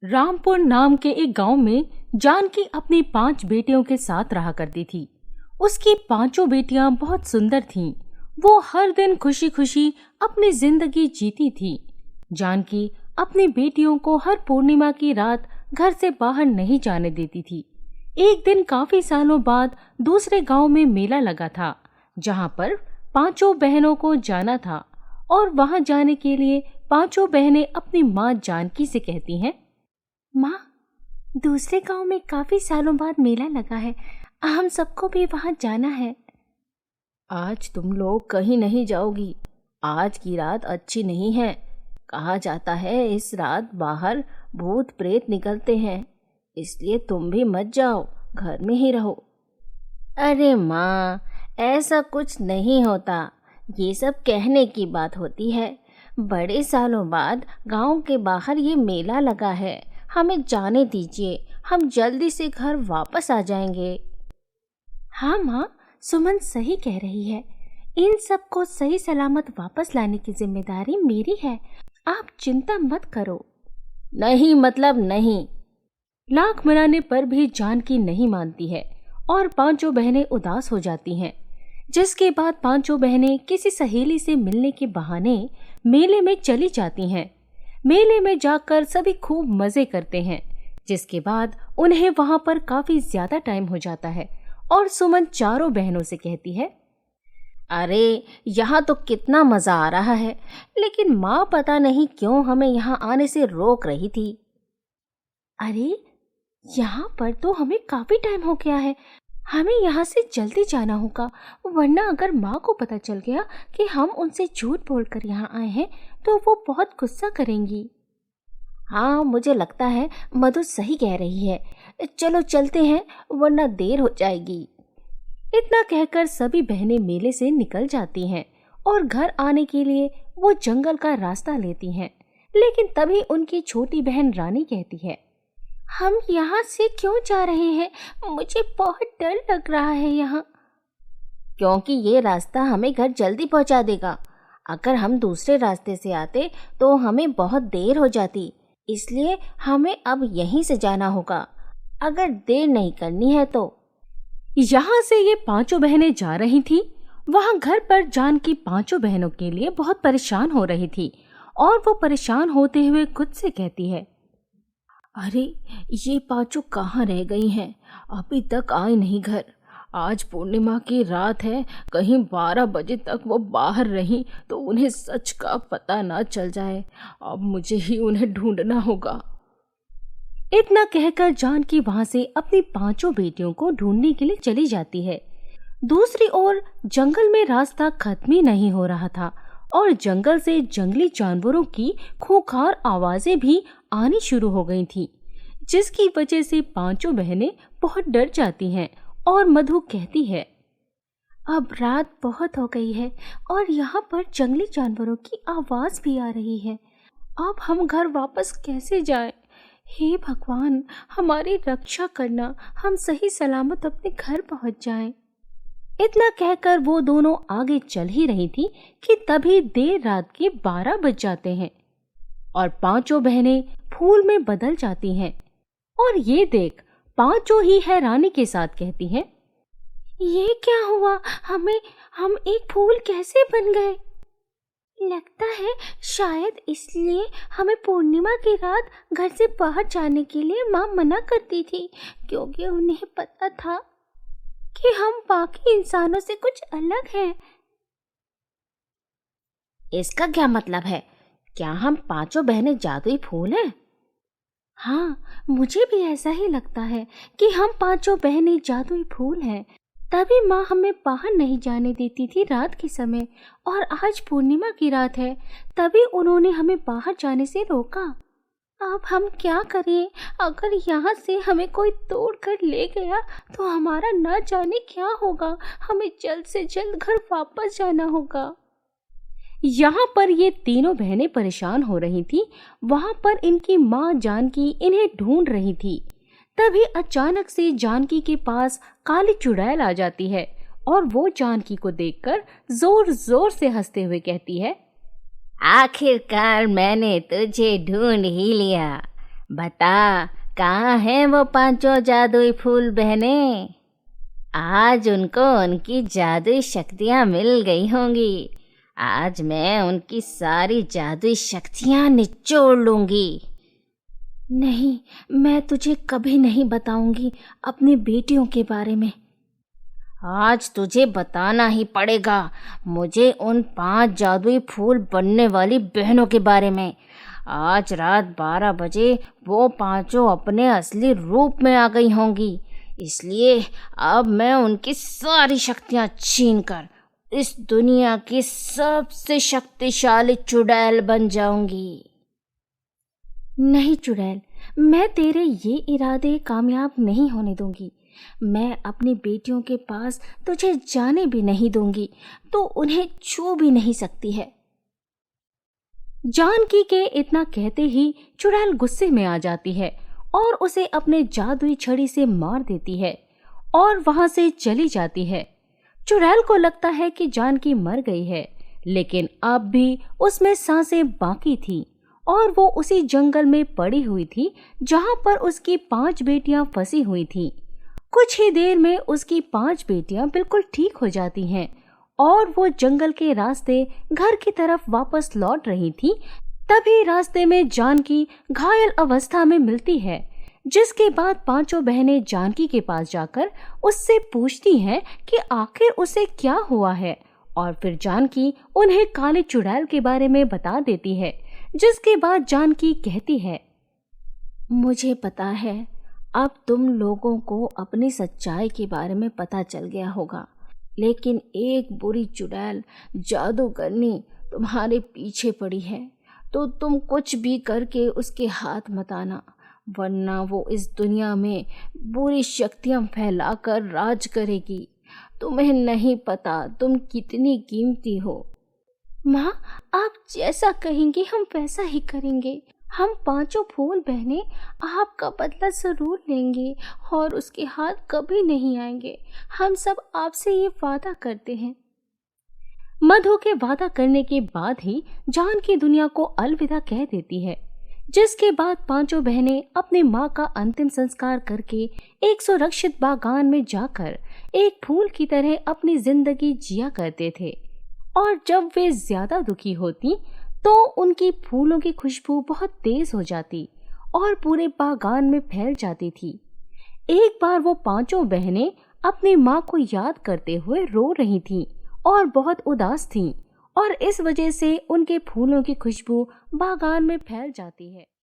रामपुर नाम के एक गांव में जानकी अपनी 5 बेटियों के साथ रहा करती थी। उसकी 5 बेटियां बहुत सुंदर थीं। वो हर दिन खुशी खुशी अपनी जिंदगी जीती थी। जानकी अपनी बेटियों को हर पूर्णिमा की रात घर से बाहर नहीं जाने देती थी। एक दिन काफी सालों बाद दूसरे गांव में मेला लगा था, जहां पर 5 बहनों को जाना था। और वहां जाने के लिए 5 बहनें अपनी माँ जानकी से कहती हैं, माँ, दूसरे गांव में काफी सालों बाद मेला लगा है, हम सबको भी वहां जाना है। आज तुम लोग कहीं नहीं जाओगी। आज की रात अच्छी नहीं है। कहा जाता है इस रात बाहर भूत प्रेत निकलते हैं, इसलिए तुम भी मत जाओ, घर में ही रहो। अरे माँ, ऐसा कुछ नहीं होता। ये सब कहने की बात होती है। बड़े सालों बाद गांव के बाहर ये मेला लगा है, हमें जाने दीजिए, हम जल्दी से घर वापस आ जाएंगे। हाँ माँ, सुमन सही कह रही है। इन सबको सही सलामत वापस लाने की जिम्मेदारी मेरी है। आप चिंता मत करो। नहीं मतलब नहीं। लाख मनाने पर भी जानकी नहीं मानती है और 5 बहनें उदास हो जाती हैं। जिसके बाद 5 बहनें किसी सहेली से मिलने के बहाने मेले में चली जाती हैं। मेले में जाकर सभी खूब मजे करते हैं, जिसके बाद उन्हें वहां पर काफी ज्यादा टाइम हो जाता है और सुमन 4 बहनों से कहती है, अरे यहाँ तो कितना मजा आ रहा है, लेकिन माँ पता नहीं क्यों हमें यहाँ आने से रोक रही थी। अरे यहाँ पर तो हमें काफी टाइम हो गया है, हमें यहाँ से जल्दी जाना होगा, वरना अगर माँ को पता चल गया कि हम उनसे झूठ बोलकर यहाँ आए हैं तो वो बहुत गुस्सा करेंगी। हाँ, मुझे लगता है मधु सही कह रही है। चलो चलते हैं, वरना देर हो जाएगी। इतना कहकर सभी बहनें मेले से निकल जाती हैं और घर आने के लिए वो जंगल का रास्ता लेती हैं। लेकिन तभी उनकी छोटी बहन रानी कहती है, हम यहाँ से क्यों जा रहे हैं? मुझे बहुत डर लग रहा है यहाँ। क्योंकि ये रास्ता हमें घर जल्दी पहुँचा देगा। अगर हम दूसरे रास्ते से आते तो हमें बहुत देर हो जाती, इसलिए हमें अब यहीं से जाना होगा, अगर देर नहीं करनी है तो। यहाँ से ये 5 बहनें जा रही थी। वहाँ घर पर जानकी 5 बहनों के लिए बहुत परेशान हो रही थी और वो परेशान होते हुए खुद से कहती है, अरे ये 5 कहाँ रह गई हैं? अभी तक आए नहीं घर। आज पूर्णिमा की रात है, कहीं 12 बजे तक वो बाहर रहीं तो उन्हें सच का पता ना चल जाए। अब मुझे ही उन्हें ढूंढना होगा। इतना कहकर जानकी वहां से अपनी 5 बेटियों को ढूंढने के लिए चली जाती है। दूसरी ओर जंगल में रास्ता खत्म ही नहीं हो रहा था और जंगल से जंगली जानवरों की खूंखार आवाजें भी आनी शुरू हो गई थी, जिसकी वजह से 5 बहनें बहुत डर जाती हैं। और मधु कहती है, अब रात बहुत हो गई है और यहाँ पर जंगली जानवरों की आवाज भी आ रही है। अब हम घर वापस कैसे जाएं? हे भगवान, हमारी रक्षा करना, हम सही सलामत अपने घर पहुंच जाएं। इतना कहकर वो दोनों आगे चल ही रही थी कि तभी देर रात के 12 बज जाते हैं और 5 बहनें फूल में बदल जाती हैं। और ये देख 5 ही हैरानी के साथ कहती हैं, ये क्या हुआ? हम एक फूल कैसे बन गए? लगता है शायद इसलिए हमें पूर्णिमा की रात घर से बाहर जाने के लिए माँ मना करती थी, क्योंकि उन्हें पता था कि हम बाकी इंसानों से कुछ अलग हैं। इसका क्या मतलब है? क्या हम 5 बहनें जादुई फूल हैं? हाँ, मुझे भी ऐसा ही लगता है कि हम 5 बहनें जादुई फूल हैं। तभी माँ हमें बाहर नहीं जाने देती थी रात के समय, और आज पूर्णिमा की रात है, तभी उन्होंने हमें बाहर जाने से रोका। अब हम क्या करें? अगर यहाँ से हमें कोई तोड़ कर ले गया तो हमारा न जाने क्या होगा। हमें जल्द से जल्द घर वापस जाना होगा। यहाँ पर ये तीनों बहनें परेशान हो रही थी। वहाँ पर इनकी माँ जानकी इन्हें ढूंढ रही थी। तभी अचानक से जानकी के पास काली चुड़ैल आ जाती है और वो जानकी को देखकर जोर जोर से हंसते हुए कहती है, आखिरकार मैंने तुझे ढूंढ ही लिया। बता, कहाँ हैं वो पांचों जादुई फूल बहनें? आज उनको उनकी जादुई शक्तियाँ मिल गई होंगी। आज मैं उनकी सारी जादुई शक्तियाँ निचोड़ लूंगी। नहीं, मैं तुझे कभी नहीं बताऊंगी अपनी बेटियों के बारे में। आज तुझे बताना ही पड़ेगा मुझे उन 5 जादुई फूल बनने वाली बहनों के बारे में। आज रात 12 बजे वो पांचों अपने असली रूप में आ गई होंगी, इसलिए अब मैं उनकी सारी शक्तियां छीनकर इस दुनिया की सबसे शक्तिशाली चुड़ैल बन जाऊंगी। नहीं चुड़ैल, मैं तेरे ये इरादे कामयाब नहीं होने दूंगी। मैं अपनी बेटियों के पास तुझे जाने भी नहीं दूंगी, तो उन्हें छू भी नहीं सकती है। जानकी के इतना कहते ही चुड़ैल गुस्से में आ जाती है और उसे अपने जादुई छड़ी से मार देती है और वहां से चली जाती है। चुड़ैल को लगता है कि जानकी मर गई है, लेकिन अब भी उसमें सांसें बाकी थी और वो उसी जंगल में पड़ी हुई थी जहां पर उसकी 5 बेटियां फंसी हुई थीं। कुछ ही देर में उसकी 5 बेटियां बिल्कुल ठीक हो जाती हैं और वो जंगल के रास्ते घर की तरफ वापस लौट रही थी। तभी रास्ते में जानकी घायल अवस्था में मिलती है, जिसके बाद पांचों बहनें जानकी के पास जाकर उससे पूछती हैं कि आखिर उसे क्या हुआ है, और फिर जानकी उन्हें काले चुड़ैल के बारे में बता देती है। जिसके बाद जानकी कहती है, मुझे पता है अब तुम लोगों को अपनी सच्चाई के बारे में पता चल गया होगा, लेकिन एक बुरी चुड़ैल जादूगरनी तुम्हारे पीछे पड़ी है, तो तुम कुछ भी करके उसके हाथ मत आना, वरना वो इस दुनिया में बुरी शक्तियां फैलाकर राज करेगी। तुम्हें नहीं पता तुम कितनी कीमती हो। माँ, आप जैसा कहेंगे हम वैसा ही करेंगे। हम पांचों फूल बहनें आपका बदला जरूर लेंगे और उसके हाथ कभी नहीं आएंगे। हम सब आपसे ये वादा करते हैं। मधु के वादा करने के बाद ही जानकी दुनिया को अलविदा कह देती है, जिसके बाद पांचों बहनें अपनी माँ का अंतिम संस्कार करके एक सुरक्षित बागान में जाकर एक फूल की तरह अपनी जिंदगी जिया करते थे। और जब वे ज्यादा दुखी होती तो उनकी फूलों की खुशबू बहुत तेज हो जाती और पूरे बागान में फैल जाती थी। एक बार वो पांचों बहनें अपनी माँ को याद करते हुए रो रही थीं और बहुत उदास थीं, और इस वजह से उनके फूलों की खुशबू बागान में फैल जाती है।